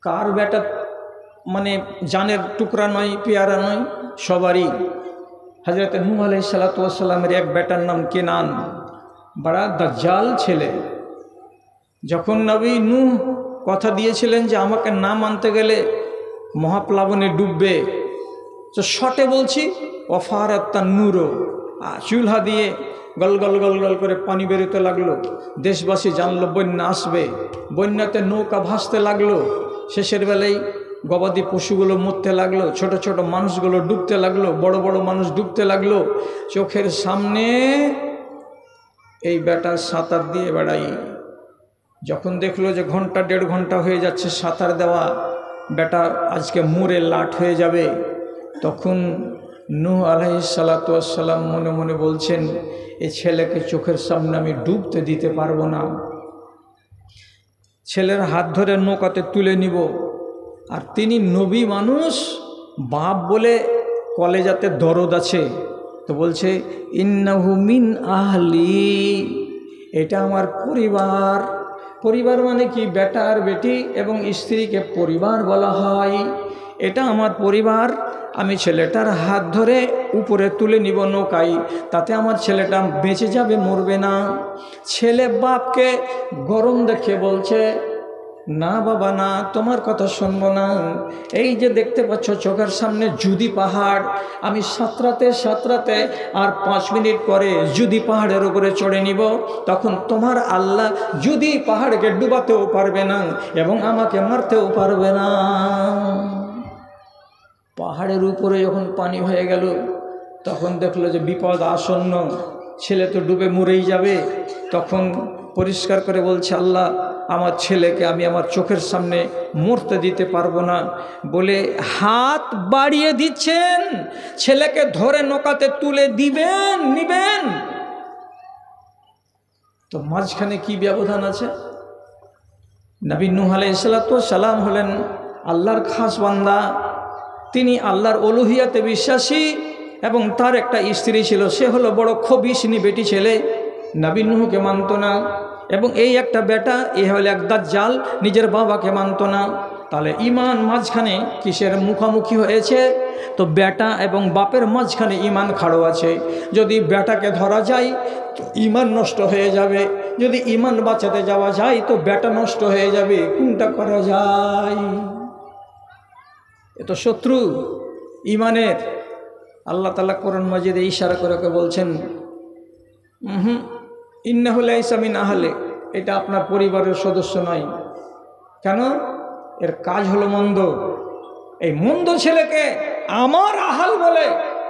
কার বেটা মানে জানের টুকরা নয়, পেয়ারা নয়, সবারই। হযরত নূহ আলাইহিস সালাতু ওয়াস সালামের এক বেটার নাম কেনান, বড়া দাজ্জাল ছেলে। যখন নবী নূহ কথা দিয়েছিলেন যে আমাকে না মানতে গেলে মহাপ্লাবনে ডুববে, তো শটে বলছি ওয়াফারাত তান্নুরু, চুলহা দিয়ে গল গল গল গল করে পানি বেরোতে লাগলো। দেশবাসী জানলো বন্যা আসবে, বন্যাতে নৌকা ভাসতে লাগলো। শেষের বেলায় গবাদি পশুগুলো মরতে লাগলো, ছোট ছোট মানুষগুলো ডুবতে লাগলো, বড় বড় মানুষ ডুবতে লাগলো। চোখের সামনে এই বেটা সাঁতার দিয়ে বেড়াই। যখন দেখলো যে ঘন্টা দেড় ঘন্টা হয়ে যাচ্ছে সাঁতার দেওয়া, বেটা আজকে মুরে লাট হয়ে যাবে, তখন নূহ আলাইহিস সালাতু ওয়াস সালাম মনে মনে বলছেন, এ ছেলেকে চোখের সামনে আমি ডুবতে দিতে পারবো না। ছেলের হাত ধরে নৌকাতে তুলে নিব। আর তিনি নবী মানুষ, বাপ বলে কলেজাতে দরদ আছে, তো বলছে ইন্নাহু মিন আহলি, এটা আমার পরিবার। পরিবার মানে কি? বেটা আর বেটি এবং স্ত্রীকে পরিবার বলা হয়। এটা আমার পরিবার। আমি ছেলেটার হাত ধরে উপরে তুলে নিব নৌকায়, তাতে আমার ছেলেটা বেঁচে যাবে, মরবে না। ছেলে বাপকে গরম দেখে বলছে, না বাবা না, তোমার কথা শুনবো না। এই যে দেখতে পাচ্ছ চোখের সামনে জুদি পাহাড়, আমি সাঁতরাতে সাঁতরাতে আর 5 মিনিট পরে জুদি পাহাড়ের উপরে চড়ে নিব। তখন তোমার আল্লাহ জুদি পাহাড়কে ডুবাতেও পারবে না এবং আমাকে মারতেও পারবে না। পাহাড়ের উপরে যখন পানি হয়ে গেল, তখন দেখলো যে বিপদ আসন্ন, ছেলে তো ডুবে মরেই যাবে। তখন পরিষ্কার করে বলছে, আল্লাহ আমার ছেলেকে আমি আমার চোখের সামনে মরতে দিতে পারবো না বলে হাত বাড়িয়ে দিচ্ছেন, ছেলেকে ধরে নৌকাতে তুলে দিবেন, নিবেন। তো মাঝখানে কি ব্যবধান আছে? নবী নূহ আলাইহিস সালাতু ওয়াস সালাম হলেন আল্লাহর খাস বান্দা। তিনি আল্লাহর উলুহিয়াতে বিশ্বাসী এবং তার একটা স্ত্রী ছিল, সে হলো বড় খবিসনি বেটি ছেলে, নবী নূহকে মানত না। এবং এই একটা বেটা, এ হলো এক দাজ্জাল, নিজের বাবাকে মানত না। তাহলে ইমান মাঝখানে কিসের মুখোমুখি হয়েছে? তো বেটা এবং বাপের মাঝখানে ইমান খাড়ো আছে। যদি বেটাকে ধরা যায় তো ইমান নষ্ট হয়ে যাবে, যদি ইমান বাঁচাতে যাওয়া যায় তো বেটা নষ্ট হয়ে যাবে। কোনটা করা যায়? এ তো শত্রু ইমানের। আল্লাহ তাআলা কোরআন মাজিদে ইশারা করে বলছেন, ইন্নাহু লাইসা মিন আহলি, এটা আপনার পরিবারের সদস্য নয়। কেন? এর কাজ হলো মন্দ। এই মন্দ ছেলেকে আমার আহাল বলে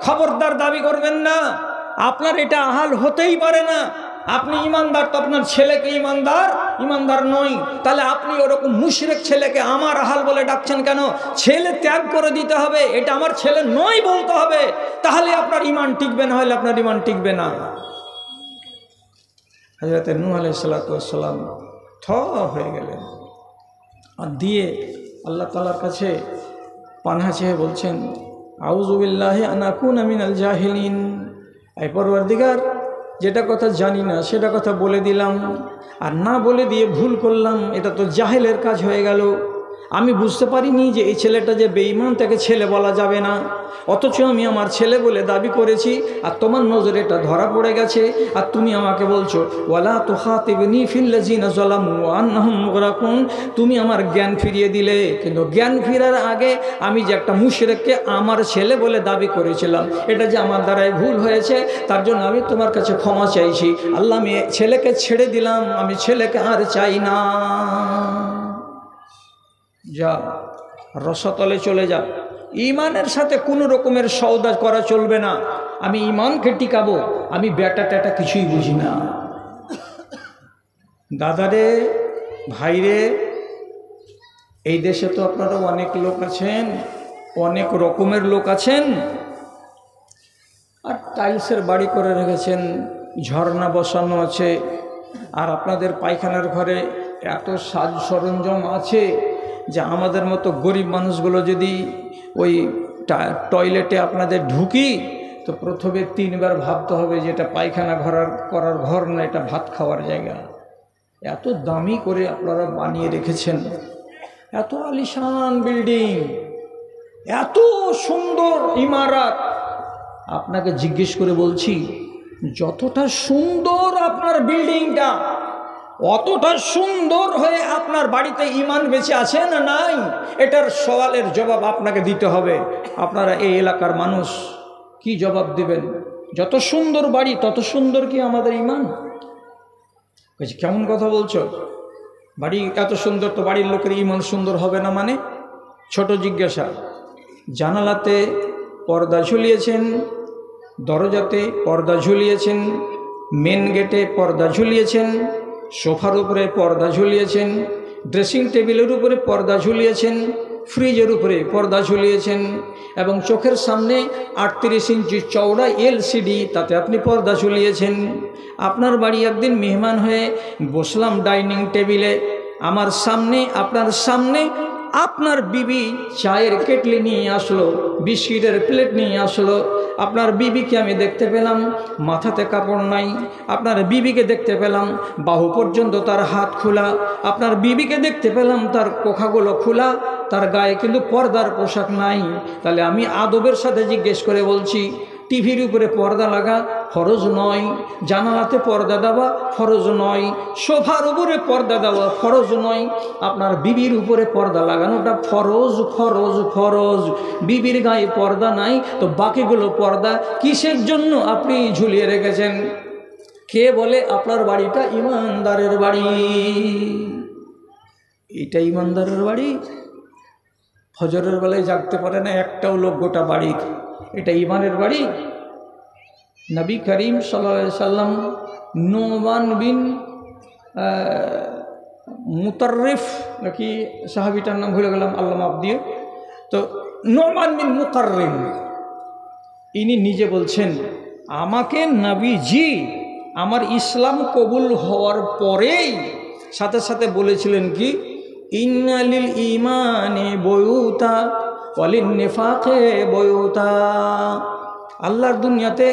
খবরদার দাবি করবেন না। আপনার এটা আহাল হতেই পারে না। আপনি ইমানদার, তো আপনার ছেলেকে ইমানদার নয়। তাহলে আপনি ওরকম মুশরিক ছেলেকে আমার আহাল বলে ডাকছেন কেন? ছেলে ত্যাগ করে দিতে হবে, এটা আমার ছেলে নয় বলতে হবে, তাহলে আপনার ইমান টিকবে, না হলে আপনার ইমান টিকবে না। হযরত নূহ আলাইহিস সালাতু ওয়াস সালাম থ হয়ে গেলেন আর দিয়ে আল্লাহ তাআলার কাছে পানাহ চেয়ে বলছেন, আউযু বিল্লাহি আন আকুনা মিনাল জাহিলিন। এই পরওয়ারদিগার, যেটা কথা জানি না সেটা কথা বলে দিলাম, আর না বলে দিয়ে ভুল করলাম, এটা তো জাহেলের কাজ হয়ে গেল। আমি বুঝতে পারিনি যে এই ছেলেটা যে বেঈমান, তাকে ছেলে বলা যাবে না, অথচ আমি আমার ছেলে বলে দাবি করেছি, আর তোমার নজরে এটা ধরা পড়ে গেছে। আর তুমি আমাকে বলছো ওয়ালা তুখাতিবনি ফিল্লাযিনা যালামু আন্নাহুম মুগরাকুন, তুমি আমার জ্ঞান ফিরিয়ে দিলে। কিন্তু জ্ঞান ফেরার আগে আমি যে একটা মুশরিককে আমার ছেলে বলে দাবি করেছিলাম, এটা যে আমার দ্বারাই ভুল হয়েছে, তার জন্য আমি তোমার কাছে ক্ষমা চাইছি। আল্লাহ, আমি ছেলেকে ছেড়ে দিলাম, আমি ছেলেকে আর চাই না। যা, রসতলে চলে যা। ইমানের সাথে কোনো রকমের সওদা করা চলবে না। আমি ইমানকে টিকাবো, আমি বেটা টেটা কিছুই বুঝি না। দাদারে, ভাইরে, এই দেশে তো আপনারা অনেক লোক আছেন, অনেক রকমের লোক আছেন, আর টাইলসের বাড়ি করে রেখেছেন, ঝর্ণা বসানো আছে, আর আপনাদের পায়খানার ঘরে এত সাজ সরঞ্জাম আছে যে আমাদের মতো গরিব মানুষগুলো যদি ওই টয়লেটে আপনাদের ঢুকি তো প্রথমে 3 বার ভাবতে হবে যে এটা পায়খানা করার ঘর না, এটা ভাত খাওয়ার জায়গা। এত দামি করে আপনারা বানিয়ে রেখেছেন। এত আলিশান বিল্ডিং, এত সুন্দর ইমারত। আপনাকে জিজ্ঞেস করে বলছি, যতটা সুন্দর আপনার বিল্ডিংটা, অতটা সুন্দর হয়ে আপনার বাড়িতে ঈমান বেঁচে আছে না নাই? এটার সওয়ালের জবাব আপনাকে দিতে হবে। আপনারা এই এলাকার মানুষ কি জবাব দিবেন? যত সুন্দর বাড়ি তত সুন্দর কি আমাদের ঈমান? বলছি কেমন কথা বলছো? বাড়ি এত সুন্দর তো বাড়ির লোকের ঈমান সুন্দর হবে না মানে? ছোট জিজ্ঞাসা। জানালাতে পর্দা ঝুলিয়েছেন, দরজাতে পর্দা ঝুলিয়েছেন, মেন গেটে পর্দা ঝুলিয়েছেন, সোফার উপরে পর্দা ঝুলিয়েছেন, ড্রেসিং টেবিলের উপরে পর্দা ঝুলিয়েছেন, ফ্রিজের উপরে পর্দা ঝুলিয়েছেন, এবং চোখের সামনে 38 ইঞ্চি চওড়া এলসিডি, তাতে আপনি পর্দা ঝুলিয়েছেন। আপনার বাড়ি একদিন মেহমান হয়ে বসলাম ডাইনিং টেবিলে, আমার সামনে, আপনার সামনে আপনার বিবি চায়ের কেটলি নিয়ে আসলো, বিস্কিটের প্লেট নিয়ে আসলো। আপনার বিবিকে আমি দেখতে পেলাম মাথাতে কাপড় নাই, আপনার বিবিকে দেখতে পেলাম বাহু পর্যন্ত তার হাত খোলা, আপনার বিবিকে দেখতে পেলাম তার কোখাগুলো খোলা, তার গায়ে কিন্তু পর্দার পোশাক নাই। তাহলে আমি আদবের সাথে জিজ্ঞেস করে বলছি, টিভির উপরে পর্দা লাগা ফরজ নয়, জানালাতে পর্দা দেওয়া ফরজ নয়, সোফার উপরে পর্দা দেওয়া ফরজ নয়, আপনার বিবির উপরে পর্দা লাগানোটা ফরজ ফরজ ফরজ। বিবির গায়ে পর্দা নাই তো বাকিগুলো পর্দা কিসের জন্য আপনি ঝুলিয়ে রেখেছেন? কে বলে আপনার বাড়িটা ইমানদারের বাড়ি? এটা ইমানদারের বাড়ি? ফজরের বেলায় জাগতে পারে না একটাও লোক গোটা বাড়ি, এটা ইমানের বাড়ি? নবী করিম সাল্লাল্লাহু আলাইহি সাল্লাম নোমান বিন মুতাররিফ নাকি সাহাবীটার নাম ভুলে গেলাম, আল্লাহ মাফ দিয়ে, তো নোমান বিন মুকাররিম ইনি নিজে বলছেন, আমাকে নবীজি আমার ইসলাম কবুল হওয়ার পরেই সাথে সাথে বলেছিলেন কি, ইন্নালিল ঈমানি বুয়ুতা ওয়ালিন নিফাকে বুয়ুতা। আল্লাহর দুনিয়াতে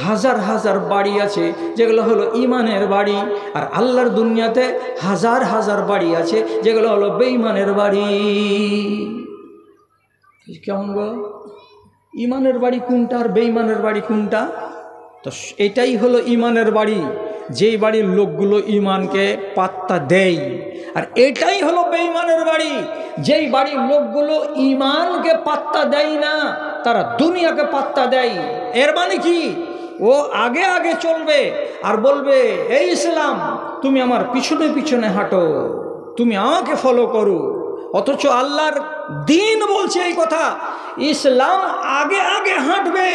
হাজার হাজার বাড়ি আছে যেগুলো হলো ঈমানের বাড়ি, আর আল্লাহর দুনিয়াতে হাজার হাজার বাড়ি আছে যেগুলো হলো বেঈমানের বাড়ি। কেমন গো? ঈমানের বাড়ি কোনটা আর বেঈমানের বাড়ি কোনটা? তো এটাই হলো ঈমানের বাড়ি, যেই বাড়ির লোকগুলো ঈমানকে পাত্তা দেয়। আর এটাই হলো বেঈমানের বাড়ি, যেই বাড়ির লোকগুলো ঈমানকে পাত্তা দেয় না, তারা দুনিয়াকে পাত্তা দেয়। এর মানে কি? ও আগে আগে চলবে আর বলবে, এই ইসলাম তুমি আমার পিছনে পিছনে হাঁটো, তুমি আমাকে ফলো করো। অথচ আল্লাহর দিন বলছে এই কথা, ইসলাম আগে আগে হাঁটবে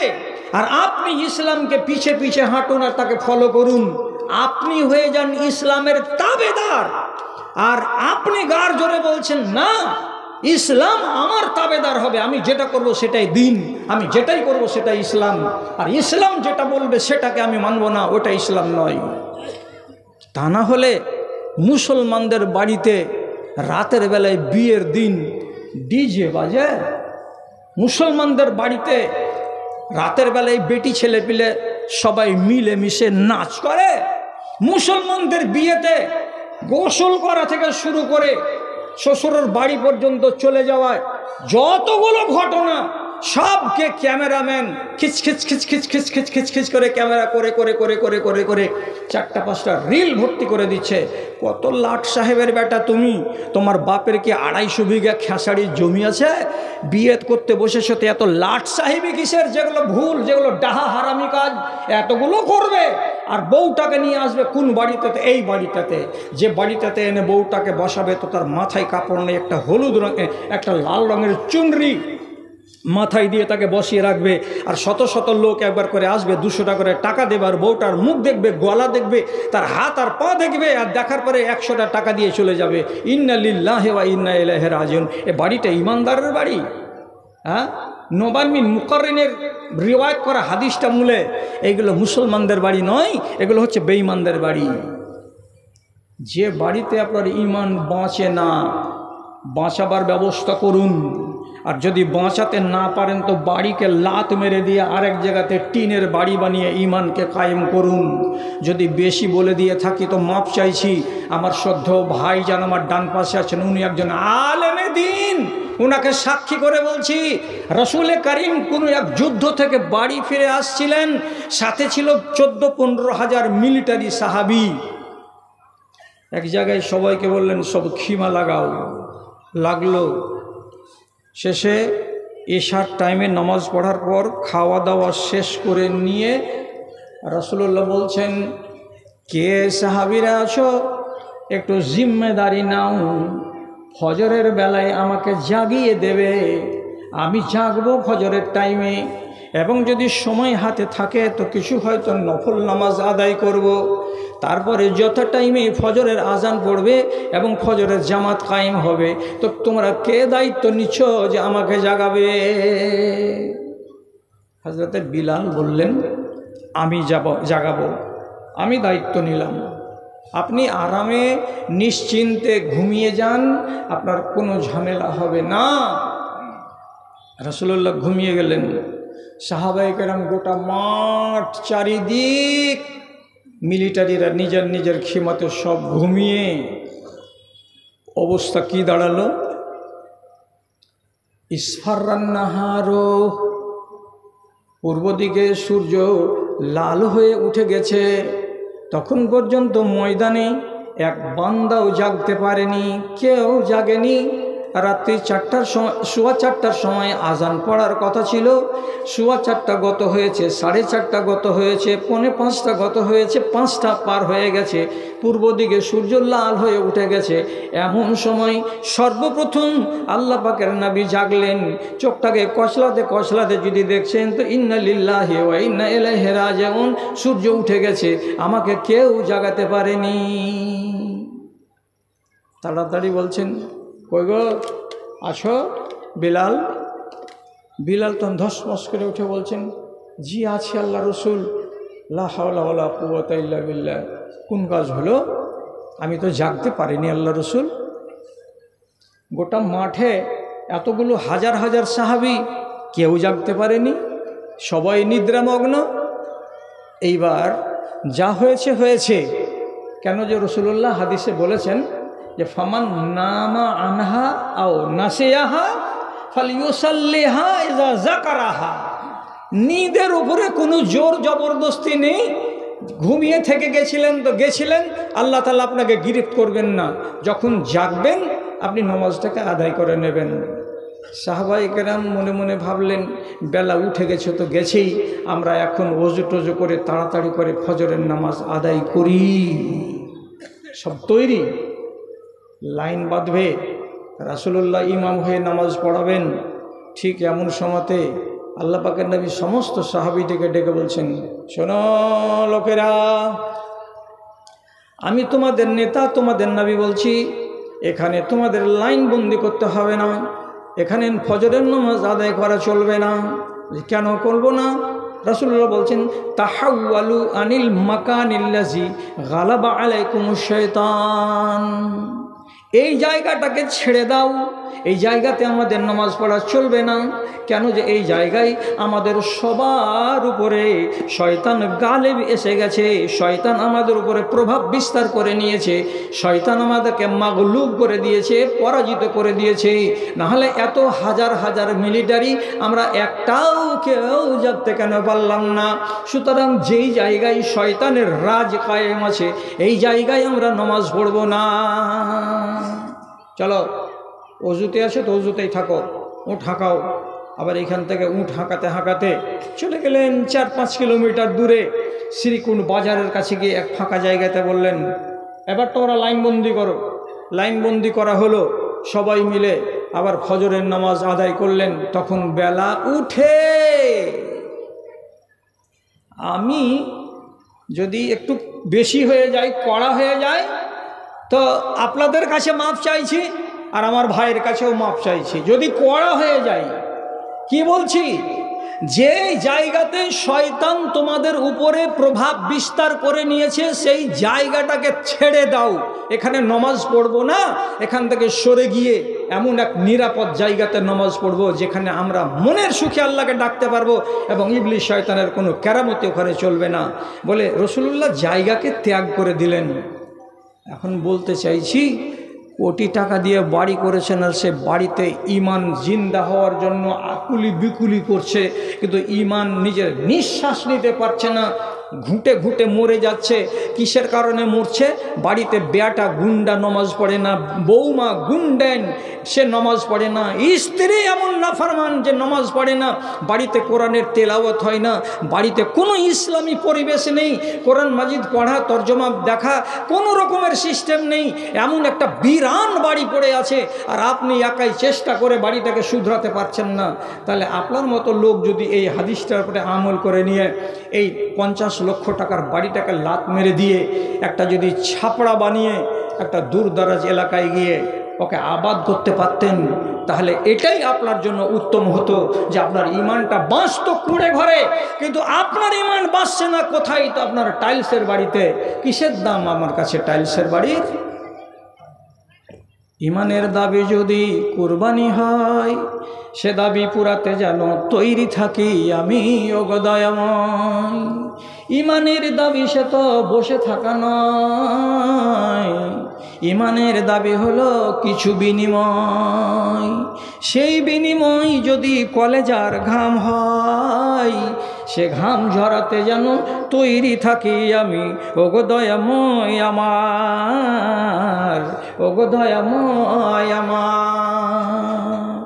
আর আপনি ইসলামকে পিছে পিছে হাঁটুন আর তাকে ফলো করুন। আপনি হয়ে যান ইসলামের তাবেদার, আর আপনি গাড় জোরে বলছেন না, ইসলাম আমার তাবেদার হবে, আমি যেটা করব সেটাই দিন, আমি যেটাই করব সেটাই ইসলাম, আর ইসলাম যেটা বলবে সেটাকে আমি মানব না, ওটা ইসলাম নয়। তা না হলে মুসলমানদের বাড়িতে রাতের বেলায় বিয়ের দিন ডিজে বাজে, মুসলমানদের বাড়িতে রাতের বেলায় বেটি ছেলে পিলে সবাই মিলে মিশে নাচ করে, মুসলমানদের বিয়েতে গোসল করা থেকে শুরু করে শ্বশুরের বাড়ি পর্যন্ত চলে যাওয়ায় যতগুলো ঘটনা, সবকে ক্যামেরাম্যান খিচ খিচ খিচ খিচ খিচ খিচ খিচ খিচ করে ক্যামেরা করে করে করে করে করে করে 4টা 5টা রিল ভর্তি করে দিচ্ছে। কত লাট সাহেবের বেটা তুমি, তোমার বাপের কি 250 বিঘা খেসারির জমি আছে? বিয়ে করতে বসেছো তো এত লাট সাহেবই কিসের? যেগুলো ভুল, যেগুলো ডাহা হারামি কাজ, এতগুলো করবে। আর বউটাকে নিয়ে আসবে কোন বাড়িতে? এই বাড়িটাতে। যে বাড়িটাতে এনে বউটাকে বসাবে তো তার মাথায় কাপড় নেই, একটা হলুদ রঙের একটা লাল রঙের চুনরি মাথায় দিয়ে তাকে বসিয়ে রাখবে, আর শত শত লোক একবার করে আসবে, 200 টাকা করে টাকা দেবে, আর বউটার মুখ দেখবে, গলা দেখবে, তার হাত আর পা দেখবে, আর দেখার পরে 100টা টাকা দিয়ে চলে যাবে। ইন্না লিল্লাহি ওয়া ইন্না ইলাইহি রাজিউন। এ বাড়িটা ইমানদারের বাড়ি? হ্যাঁ, নোমান বিন মুকাররিনের রিওয়ায়াত করা হাদিসটা মূলে এইগুলো মুসলমানদের বাড়ি নয়, এগুলো হচ্ছে বেঈমানদের বাড়ি। যে বাড়িতে আপনার ঈমান বাঁচে না, বাঁচাবার ব্যবস্থা করুন। আর যদি বাঁচাতে না পারেন তো বাড়িকে লাত মেরে দিয়ে আরেক জায়গাতে টিনের বাড়ি বানিয়ে ঈমানকে কায়েম করুন। যদি বেশি বলে দিয়ে থাকি তো মাপ চাইছি। আমার শ্রদ্ধেয় ভাই যান আমার ডান পাশে আছেন, উনি একজন আলেমে দ্বীন। উনাকে সাক্ষী করে বলছি, রসুল করিম কোনো এক যুদ্ধ থেকে বাড়ি ফিরে আসছিলেন, সাথে ছিল 14-15 হাজার মিলিটারি সাহাবি। এক জায়গায় সবাইকে বললেন সব খিমা লাগাও, লাগলো। শেষে এশার টাইমে নামাজ পড়ার পর খাওয়া দাওয়া শেষ করে নিয়ে রাসূলুল্লাহ বলছেন, কে সাহাবীরা আছো একটু জিম্মেদারি নাও, ফজরের বেলায় আমাকে জাগিয়ে দেবে, আমি জাগবো ফজরের টাইমে, এবং যদি সময় হাতে থাকে তো কিছু হয়তো নফল নামাজ আদায় করব। তারপরে যত টাইমে ফজরের আজান পড়বে এবং ফজরের জামাত কায়েম হবে, তো তোমরা কে দায়িত্ব নিচ্ছ যে আমাকে জাগাবে? হযরতে বিলাল বললেন, আমি জাগাবো, আমি দায়িত্ব নিলাম, আপনি আরামে নিশ্চিন্তে ঘুমিয়ে যান, আপনার কোনো ঝামেলা হবে না। রাসূলুল্লাহ ঘুমিয়ে গেলেন। সাহাবায়ে কেরাম গোটা মাঠ চারিদিক মিলিটারিরা নিজের নিজের খিমাতে সব ঘুমিয়ে, অবস্থা কি দাঁড়ালো? ইসফাররান নাহারো, পূর্ব দিকে সূর্য লাল হয়ে উঠে গেছে। তখন পর্যন্ত ময়দানে এক বান্দাও জাগতে পারেনি, কেউ জাগেনি। রাত্রি 4টার সময়, 4:15 সময় আজান পড়ার কথা ছিল, 4:15 গত হয়েছে, 4:30 গত হয়েছে, 4:45 গত হয়েছে, 5টা পার হয়ে গেছে, পূর্ব দিকে সূর্য লাল হয়ে উঠে গেছে। এমন সময় সর্বপ্রথম আল্লাহ পাকের নবী জাগলেন। চোখটাকে কচলাতে কচলাতে যদি দেখছেন তো ইন্না লিল্লাহি ওয়া ইন্না ইলাইহি রাজিউন, সূর্য উঠে গেছে, আমাকে কেউ জাগাতে পারেনি। তাড়াতাড়ি বলছেন, কই গো আছো বিলাল? বিলাল তখন ধসমস করে উঠে বলছেন, জি আছি আল্লাহ রসুল, লা হাওলা ওয়ালা কুওয়াতা ইল্লা বিল্লাহ। কোন কাজ হলো? আমি তো জাগতে পারিনি আল্লাহ রসুল। গোটা মাঠে এতগুলো হাজার হাজার সাহাবী, কেউ জাগতে পারেনি, সবাই নিদ্রামগ্ন। এইবার যা হয়েছে হয়েছে। কেন যে রাসূলুল্লাহ হাদিসে বলেছেন যে ফামান নামা আনহা আও নাসিয়াহা ফালিয়ুসাল্লিহা ইযা যাকারাহা। নিদের উপরে কোনো জোর জবরদস্তি নেই। ঘুমিয়ে থেকে গেছিলেন তো গেছিলেন, আল্লাহ তাআলা আপনাকে গিরফত করবেন না। যখন জাগবেন আপনি নামাজটাকে আদায় করে নেবেন। সাহাবায়ে কেরাম মনে মনে ভাবলেন, বেলা উঠে গেছে তো গেছেই, আমরা এখন ওযু টজু করে তাড়াতাড়ি করে ফজরের নামাজ আদায় করি। সব তৈরি, লাইন বাঁধবে, রাসূলুল্লাহ ইমাম হয়ে নামাজ পড়াবেন। ঠিক এমন সময়তে আল্লাহ পাকের নবী সমস্ত সাহাবীদেরকে ডেকে বলছেন, শোনো লোকেরা, আমি তোমাদের নেতা, তোমাদের নবী বলছি, এখানে তোমাদের লাইন বন্দি করতে হবে না, এখানে ফজরের নামাজ আদায় করা চলবে না। কেন করব না? রাসূলুল্লাহ বলছেন, তাহাওয়ালু আনিল মাকানিল্লাযী গালাবা আলাইকুমুশ শাইতান। এই জায়গাটাকে ছেড়ে দাও, এই জায়গাতে আমাদের নামাজ পড়া চলবে না। কেন যে এই জায়গায় আমাদের সবার উপরে শয়তান গালেব এসে গেছে, শয়তান আমাদের উপরে প্রভাব বিস্তার করে নিয়েছে, শয়তান আমাদেরকে মাগলুব করে দিয়েছে, পরাজিত করে দিয়েছে। নাহলে এত হাজার হাজার মিলিটারি আমরা একটাও কেউ জাগতে কেন পারলাম না? সুতরাং যেই জায়গায় শয়তানের রাজ কায়েম আছে, এই জায়গায় আমরা নামাজ পড়ব না। চলো, অজুতে আছে তো অজুতেই থাকো, উঠ হাঁকাও। আবার এখান থেকে উঠ হাঁকাতে হাঁকাতে চলে গেলেন 4-5 কিলোমিটার দূরে শ্রীকুণ্ড বাজারের কাছে গিয়ে এক ফাঁকা জায়গাতে বললেন, এবার তোমরা লাইনবন্দি করো। লাইনবন্দি করা হলো, সবাই মিলে আবার ফজরের নামাজ আদায় করলেন। তখন বেলা উঠে। আমি যদি একটু বেশি হয়ে যায়, কড়া হয়ে যায়, তো আপনাদের কাছে মাপ চাইছি আর আমার ভাইয়ের কাছেও মাপ চাইছি। যদি কড়া হয়ে যায়, কি বলছি, যে জায়গাতে শয়তান তোমাদের উপরে প্রভাব বিস্তার করে নিয়েছে সেই জায়গাটাকে ছেড়ে দাও। এখানে নামাজ পড়বো না, এখান থেকে সরে গিয়ে এমন এক নিরাপদ জায়গাতে নামাজ পড়বো যেখানে আমরা মনের সুখে আল্লাহকে ডাকতে পারবো এবং ইবলিস শয়তানের কোনো কেরামতি ওখানে চলবে না বলে রাসূলুল্লাহ জায়গাকে ত্যাগ করে দিলেন। এখন বলতে চাইছি, কোটি টাকা দিয়ে বাড়ি করেছেন আর সে বাড়িতে ইমান জিন্দা হওয়ার জন্য আকুলি বিকুলি করছে, কিন্তু ইমান নিজের নিঃশ্বাস নিতে পারছে না, ঘুঁটে ঘুঁটে মরে যাচ্ছে। কিসের কারণে মরছে? বাড়িতে বেয়াটা গুন্ডা নমাজ পড়ে না, বৌমা গুন্ডেন সে নমাজ পড়ে না, স্ত্রী এমন নাফরমান যে নমাজ পড়ে না, বাড়িতে কোরআনের তেলাওয়াত হয় না, বাড়িতে কোনো ইসলামী পরিবেশ নেই, কোরআন মাজিদ পড়া তর্জমা দেখা কোনো রকমের সিস্টেম নেই, এমন একটা বিরান বাড়ি পড়ে আছে, আর আপনি একাই চেষ্টা করে বাড়িটাকে শুধরাতে পারছেন না। তাহলে আপনার মতো লোক যদি এই হাদিসটার উপরে আমল করে নিয়ে এই 50 লক্ষ টাকার বাড়িটাকে লাত মেরে দিয়ে একটা যদি ছাপড়া বানিয়ে একটা দূরদরাজ এলাকায় গিয়ে ওকে আবাদ করতে পারতেন, তাহলে এটাই আপনার জন্য উত্তম হতো যে আপনার ইমানটা বাঁচত কুড়ে ঘরে, কিন্তু আপনার ইমান বাঁচছে না কোথায়? তো আপনার টাইলসের বাড়িতে। কিসের দাম আমার কাছে টাইলসের বাড়ির? ইমানের দাবি যদি কুরবানি হয়, সে দাবি পুরাতে যেন তৈরি থাকি আমি ওগো দয়াময়। ইমানের দাবি সে তো বসে থাকা নয়, ইমানের দাবি হলো কিছু বিনিময়। সেই বিনিময় যদি কলেজার ঘাম হয়, সে ঘাম ঝরাতে যেন তৈরি থাকি আমি ওগো দয়াময় আমার, ওগো দয়াময় আমার।